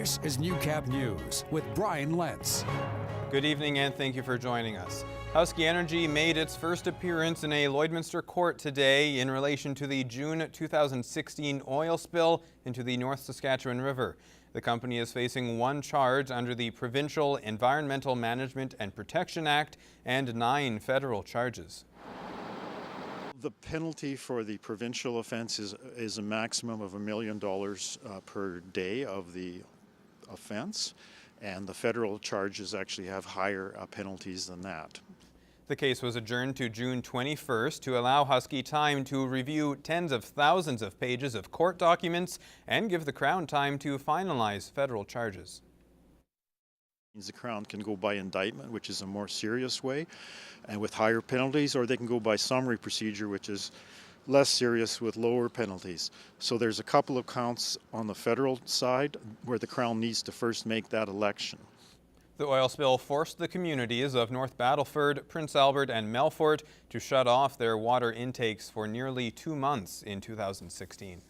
This is Newcap News with Brian Lentz. Good evening and thank you for joining us. Husky Energy made its first appearance in a Lloydminster court today in relation to the June 2016 oil spill into the North Saskatchewan River. The company is facing one charge under the Provincial Environmental Management and Protection Act and 9 federal charges. The penalty for the provincial offense is a maximum of $1 million per day of the offense, and the federal charges actually have higher penalties than that. The case was adjourned to June 21st to allow Husky time to review tens of thousands of pages of court documents and give the Crown time to finalize federal charges. The Crown can go by indictment, which is a more serious way and with higher penalties, or they can go by summary procedure, which is less serious with lower penalties. So there's a couple of counts on the federal side where the Crown needs to first make that election. The oil spill forced the communities of North Battleford, Prince Albert and Melfort to shut off their water intakes for nearly 2 months in 2016.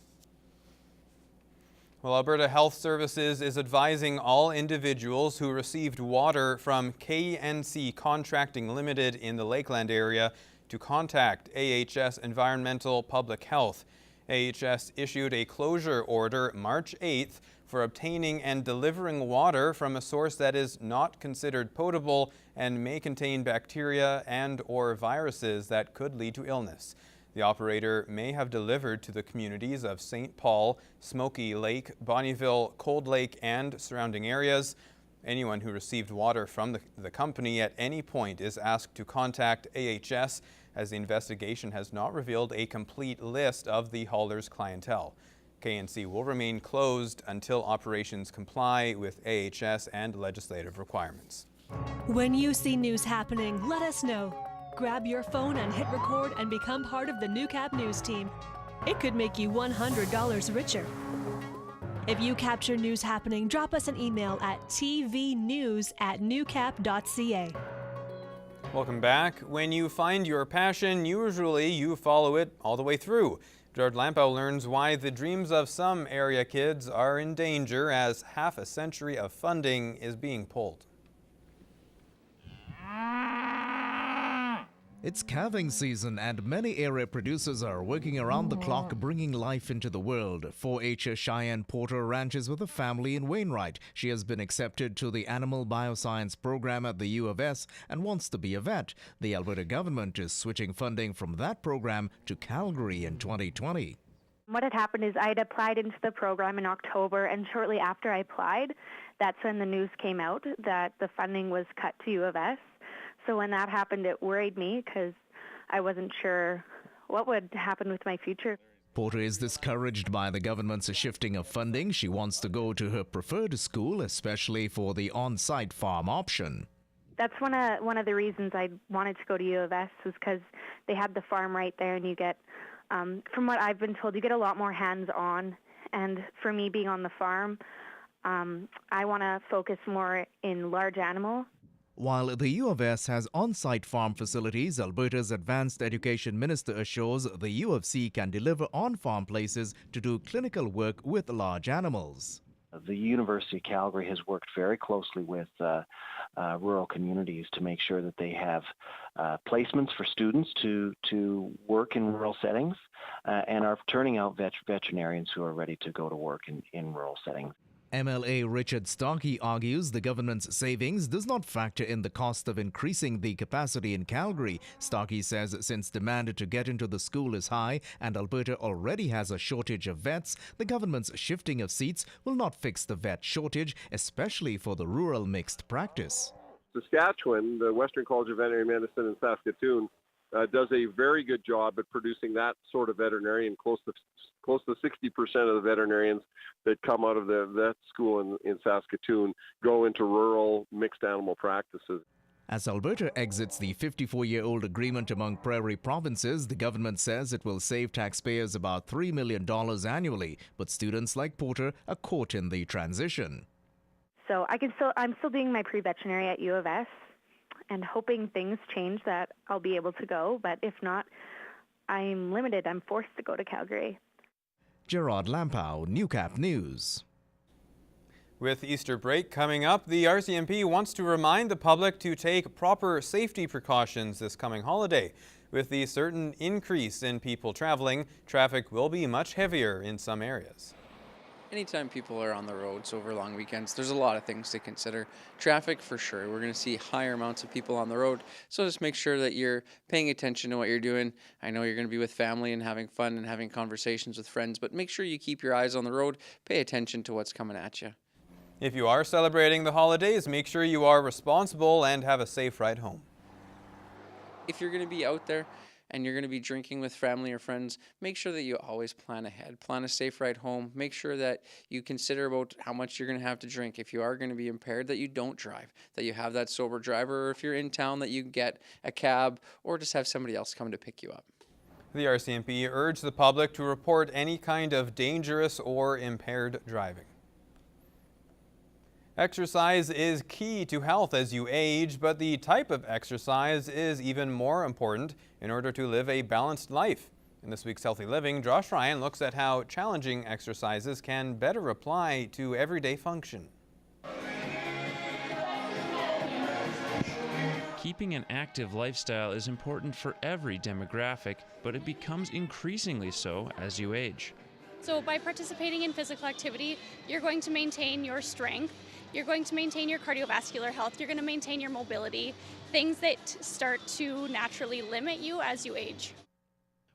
Well, Alberta Health Services is advising all individuals who received water from KNC Contracting Limited in the Lakeland area to contact AHS Environmental Public Health. AHS issued a closure order March 8th for obtaining and delivering water from a source that is not considered potable and may contain bacteria and/or viruses that could lead to illness. The operator may have delivered to the communities of St. Paul, Smoky Lake, Bonnyville, Cold Lake, and surrounding areas. Anyone who received water from the company at any point is asked to contact AHS, as the investigation has not revealed a complete list of the hauler's clientele. KNC will remain closed until operations comply with AHS and legislative requirements. When you see news happening, let us know. Grab your phone and hit record and become part of the Newcap News team. It could make you $100 richer. If you capture news happening, drop us an email at tvnews@newcap.ca. Welcome back. When you find your passion, usually you follow it all the way through. Gerard Lampow learns why the dreams of some area kids are in danger as half a century of funding is being pulled. It's calving season and many area producers are working around the clock bringing life into the world. 4-H'er Cheyenne Porter ranches with a family in Wainwright. She has been accepted to the Animal Bioscience program at the U of S and wants to be a vet. The Alberta Government is switching funding from that program to Calgary in 2020. What had happened is I had applied into the program in October, and shortly after I applied, that's when the news came out that the funding was cut to U of S. So when that happened, it worried me because I wasn't sure what would happen with my future. Porter is discouraged by the government's shifting of funding. She wants to go to her preferred school, especially for the on-site farm option. That's one of the reasons I wanted to go to U of S was because they had the farm right there, and you get, from what I've been told, you get a lot more hands-on. And for me being on the farm, I want to focus more in large animal. While the U of S has on-site farm facilities, Alberta's Advanced Education Minister assures the U of C can deliver on-farm places to do clinical work with large animals. The University of Calgary has worked very closely with rural communities to make sure that they have placements for students to work in rural settings and are turning out veterinarians who are ready to go to work in rural settings. MLA Richard Starkey argues the government's savings does not factor in the cost of increasing the capacity in Calgary. Starkey says since demand to get into the school is high and Alberta already has a shortage of vets, the government's shifting of seats will not fix the vet shortage, especially for the rural mixed practice. Saskatchewan, the Western College of Veterinary Medicine in Saskatoon, does a very good job at producing that sort of veterinarian. Close to 60% of the veterinarians that come out of the vet school in Saskatoon go into rural mixed animal practices. As Alberta exits the 54-year-old agreement among prairie provinces, the government says it will save taxpayers about $3 million annually, but students like Porter are caught in the transition. So I'm still doing my pre-veterinary at U of S and hoping things change that I'll be able to go, but if not, I'm limited. I'm forced to go to Calgary. Gerard Lampow, Newcap News. With Easter break coming up, the RCMP wants to remind the public to take proper safety precautions this coming holiday. With the certain increase in people traveling, traffic will be much heavier in some areas. Anytime people are on the roads over long weekends, there's a lot of things to consider. Traffic, for sure. We're going to see higher amounts of people on the road, so just make sure that you're paying attention to what you're doing. I know you're going to be with family and having fun and having conversations with friends, but make sure you keep your eyes on the road. Pay attention to what's coming at you. If you are celebrating the holidays, make sure you are responsible and have a safe ride home. If you're going to be out there and you're going to be drinking with family or friends, make sure that you always plan ahead. Plan a safe ride home. Make sure that you consider about how much you're going to have to drink. If you are going to be impaired, that you don't drive, that you have that sober driver, or if you're in town, that you get a cab or just have somebody else come to pick you up. The RCMP urged the public to report any kind of dangerous or impaired driving. Exercise is key to health as you age, but the type of exercise is even more important in order to live a balanced life. In this week's Healthy Living, Josh Ryan looks at how challenging exercises can better apply to everyday function. Keeping an active lifestyle is important for every demographic, but it becomes increasingly so as you age. So by participating in physical activity, you're going to maintain your strength, you're going to maintain your cardiovascular health, you're going to maintain your mobility, things that start to naturally limit you as you age.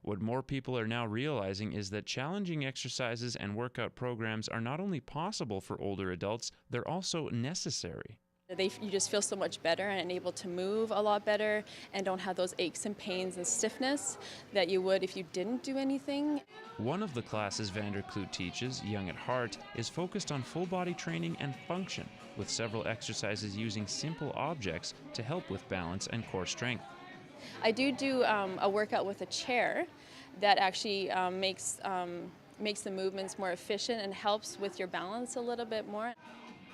What more people are now realizing is that challenging exercises and workout programs are not only possible for older adults, they're also necessary. You just feel so much better and able to move a lot better and don't have those aches and pains and stiffness that you would if you didn't do anything. One of the classes Vander Kloot teaches, Young at Heart, is focused on full body training and function, with several exercises using simple objects to help with balance and core strength. I do a workout with a chair that actually makes the movements more efficient and helps with your balance a little bit more.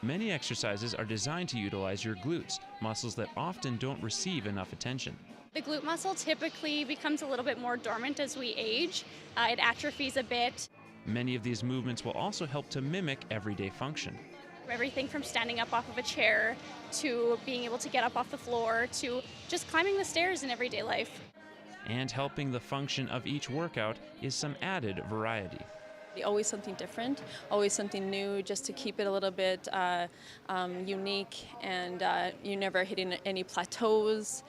Many exercises are designed to utilize your glutes, muscles that often don't receive enough attention. The glute muscle typically becomes a little bit more dormant as we age. It atrophies a bit. Many of these movements will also help to mimic everyday function. Everything from standing up off of a chair to being able to get up off the floor to just climbing the stairs in everyday life. And helping the function of each workout is some added variety. Always something different, always something new, just to keep it a little bit unique, and you're never hitting any plateaus.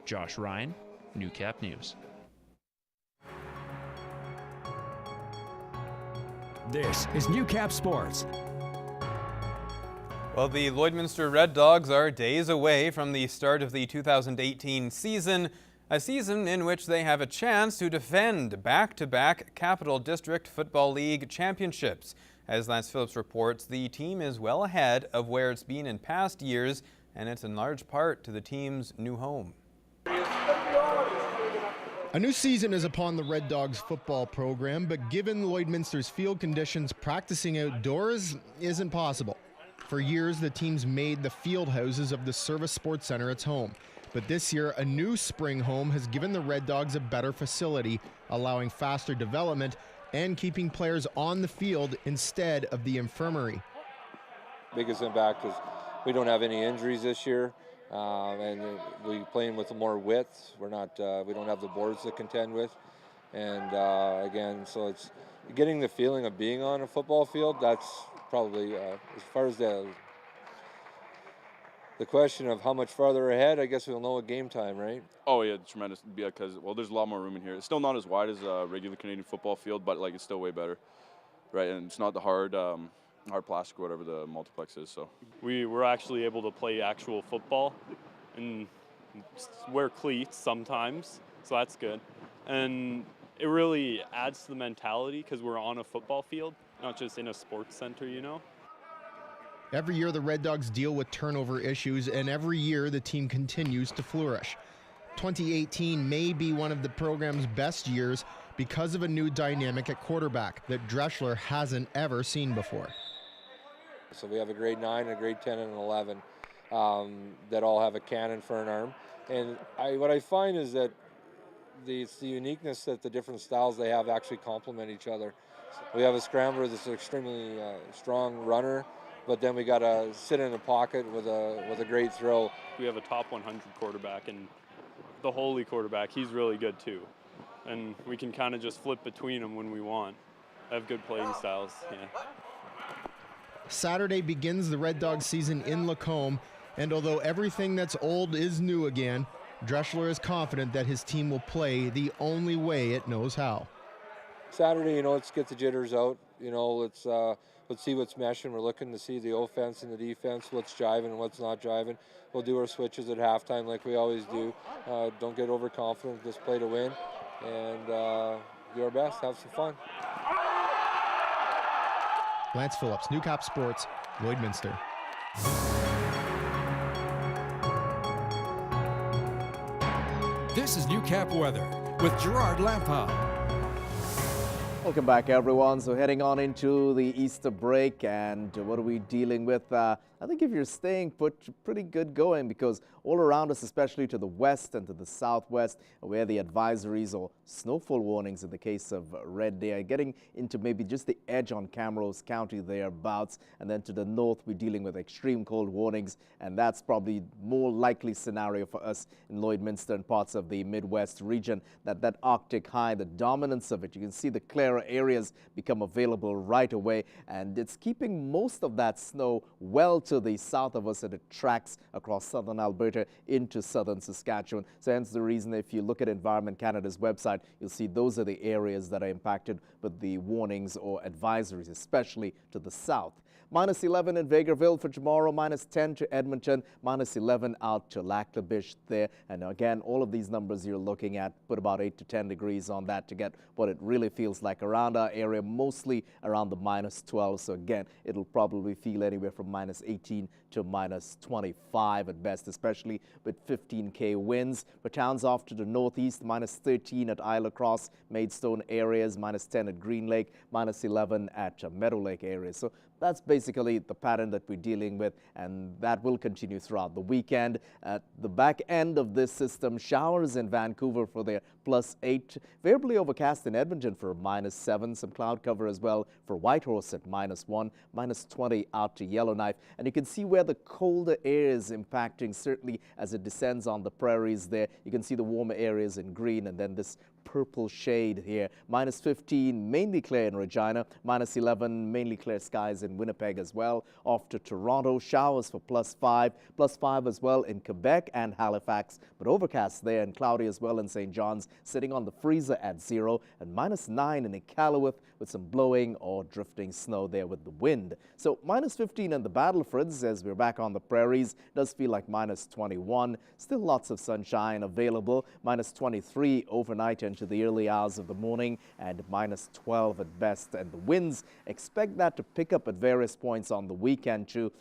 Josh Ryan, Newcap News. This is Newcap Sports. Well, the Lloydminster Red Dogs are days away from the start of the 2018 season, a season in which they have a chance to defend back-to-back Capital District Football League championships. As Lance Phillips reports, the team is well ahead of where it's been in past years, and it's in large part to the team's new home. A new season is upon the Red Dogs football program, but given Lloydminster's field conditions, practicing outdoors isn't possible. For years, the team's made the field houses of the Service Sports Centre its home. But this year, a new spring home has given the Red Dogs a better facility, allowing faster development and keeping players on the field instead of the infirmary. Biggest impact is we don't have any injuries this year, and we're playing with more width. We don't have the boards to contend with, and again, so it's getting the feeling of being on a football field. That's probably as far as the question of how much farther ahead, I guess we'll know at game time, right? Oh yeah, tremendous, because there's a lot more room in here. It's still not as wide as a regular Canadian football field, but it's still way better, right? And it's not the hard plastic or whatever the multiplex is. So we were actually able to play actual football and wear cleats sometimes, so that's good. And it really adds to the mentality because we're on a football field, not just in a sports center, you know. Every year, the Red Dogs deal with turnover issues, and every year, the team continues to flourish. 2018 may be one of the program's best years because of a new dynamic at quarterback that Dreschler hasn't ever seen before. So we have a grade 9, a grade 10, and an 11 that all have a cannon for an arm. And what I find is that it's the uniqueness that the different styles they have actually complement each other. We have a scrambler that's an extremely strong runner but then we got to sit in the pocket with a great throw. We have a top 100 quarterback, and the Holy quarterback, he's really good too. And we can kind of just flip between them when we want. They have good playing styles, yeah. Saturday begins the Red Dog season in Lacombe, and although everything that's old is new again, Dreschler is confident that his team will play the only way it knows how. Saturday, let's get the jitters out. Let's see what's meshing. We're looking to see the offense and the defense, what's jiving and what's not jiving. We'll do our switches at halftime like we always do. Don't get overconfident. Just play to win, and do our best. Have some fun. Lance Phillips, Newcap Sports, Lloydminster. This is Newcap weather with Gerard Lampau. Welcome back, everyone. So heading on into the Easter break, and what are we dealing with? I think if you're staying put, pretty good going, because all around us, especially to the west and to the southwest, where the advisories or snowfall warnings in the case of Red Deer, getting into maybe just the edge on Camrose County thereabouts, and then to the north, we're dealing with extreme cold warnings, and that's probably more likely scenario for us in Lloydminster and parts of the Midwest region, that Arctic high, the dominance of it. You can see the clearer areas become available right away, and it's keeping most of that snow well to the south of us, and it tracks across southern Alberta into southern Saskatchewan. So hence the reason, if you look at Environment Canada's website, you'll see those are the areas that are impacted with the warnings or advisories, especially to the south. Minus 11 in Vegreville for tomorrow, minus 10 to Edmonton, minus 11 out to Lac La Biche there. And again, all of these numbers you're looking at, put about 8 to 10 degrees on that to get what it really feels like around our area, mostly around the minus 12. So again, it'll probably feel anywhere from minus 18 to minus 25 at best, especially with 15K winds. For towns off to the northeast, minus 13 at Isle Cross, Maidstone areas, minus 10 at Green Lake, minus 11 at Meadow Lake areas. So that's basically the pattern that we're dealing with, and that will continue throughout the weekend. At the back end of this system, showers in Vancouver for their plus 8, variably overcast in Edmonton for minus 7, some cloud cover as well for Whitehorse at minus 1, minus 20 out to Yellowknife. And you can see where the colder air is impacting, certainly as it descends on the prairies there. You can see the warmer areas in green, and then this purple shade here. Minus 15, mainly clear in Regina. Minus 11, mainly clear skies in Winnipeg as well. Off to Toronto, showers for plus 5 as well in Quebec and Halifax, but overcast there and cloudy as well in St. John's, sitting on the freezer at 0, and minus 9 in Iqaluit with some blowing or drifting snow there with the wind. So minus 15 in the Battlefords as we're back on the prairies. Does feel like minus 21. Still lots of sunshine available. Minus 23 overnight into the early hours of the morning, and minus 12 at best. And the winds, expect that to pick up at various points on the weekend too.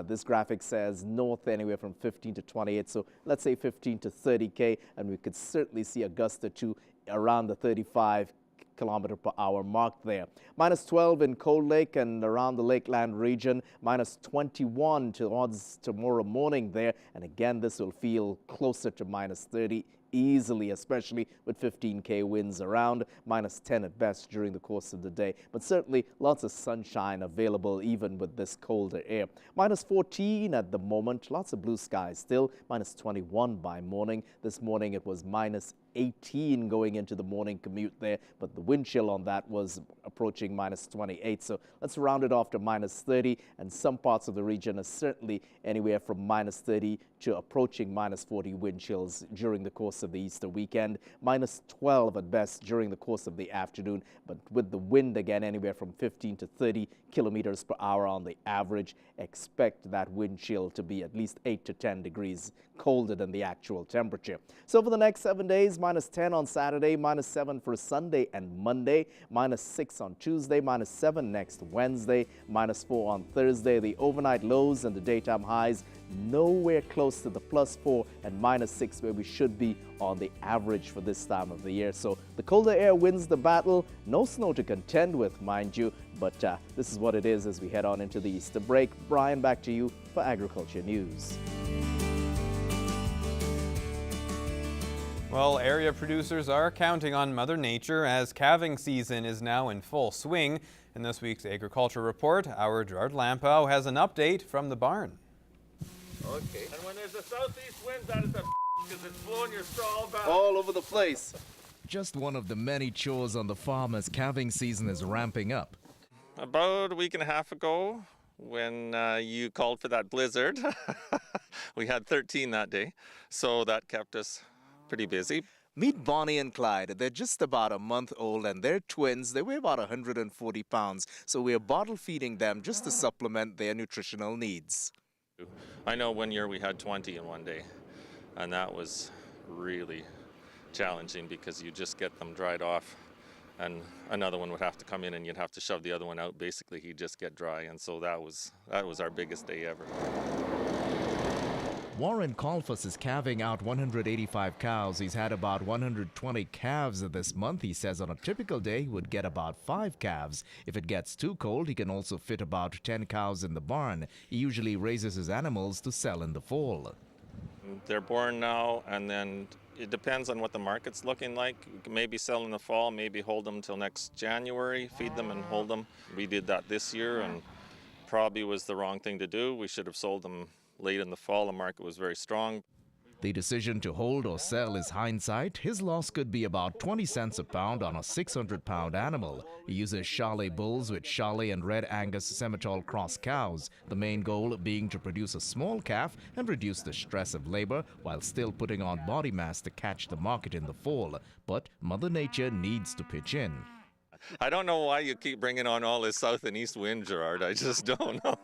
This graphic says north anywhere from 15 to 28, so let's say 15 to 30K, and we could certainly see a gust or two around the 35 kilometer per hour mark there. Minus 12 in Cold Lake and around the Lakeland region. Minus 21 towards tomorrow morning there. And again, this will feel closer to minus 30 easily, especially with 15K winds around. Minus 10 at best during the course of the day. But certainly lots of sunshine available even with this colder air. Minus 14 at the moment. Lots of blue skies still. Minus 21 by morning. This morning it was minus 18 going into the morning commute there, but the wind chill on that was approaching minus 28. So let's round it off to minus 30, and some parts of the region are certainly anywhere from minus 30 to approaching minus 40 wind chills during the course of the Easter weekend. Minus 12 at best during the course of the afternoon, but with the wind again anywhere from 15 to 30 kilometers per hour on the average. Expect that wind chill to be at least 8 to 10 degrees colder than the actual temperature. So for the next 7 days, minus 10 on Saturday, minus 7 for Sunday and Monday, minus 6 on Tuesday, minus 7 next Wednesday, minus 4 on Thursday. The overnight lows and the daytime highs nowhere close to the plus 4 and minus 6 where we should be on the average for this time of the year. So the colder air wins the battle. No snow to contend with, mind you, but this is what it is as we head on into the Easter break. Brian, back to you for Agriculture News. Well, area producers are counting on Mother Nature as calving season is now in full swing. In this week's Agriculture Report, our Gerard Lampow has an update from the barn. Okay. And when there's a southeast wind, that is a because it's blowing your straw back. All over the place. Just one of the many chores on the farm as calving season is ramping up. About a week and a half ago, when you called for that blizzard, we had 13 that day, so that kept us pretty busy. Meet Bonnie and Clyde. They're just about a month old and they're twins. They weigh about 140 pounds, so we're bottle feeding them just to supplement their nutritional needs. I know one year we had 20 in one day, and that was really challenging because you just get them dried off and another one would have to come in and you'd have to shove the other one out. Basically, he'd just get dry, and so that was our biggest day ever. Warren Colfus is calving out 185 cows. He's had about 120 calves this month. He says on a typical day he would get about 5 calves. If it gets too cold, he can also fit about 10 cows in the barn. He usually raises his animals to sell in the fall. They're born now, and then it depends on what the market's looking like. We can maybe sell in the fall, maybe hold them till next January, feed them and hold them. We did that this year and probably was the wrong thing to do. We should have sold them late in the fall. The market was very strong. The decision to hold or sell is hindsight. His loss could be about 20 cents a pound on a 600-pound animal. He uses Charolais bulls with Charolais and Red Angus Simmental cross cows, the main goal being to produce a small calf and reduce the stress of labor while still putting on body mass to catch the market in the fall. But Mother Nature needs to pitch in. I don't know why you keep bringing on all this south and east wind, Gerard. I just don't know.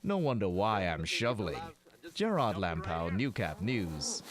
No wonder why I'm shoveling. Gerard Lampow, Newcap News.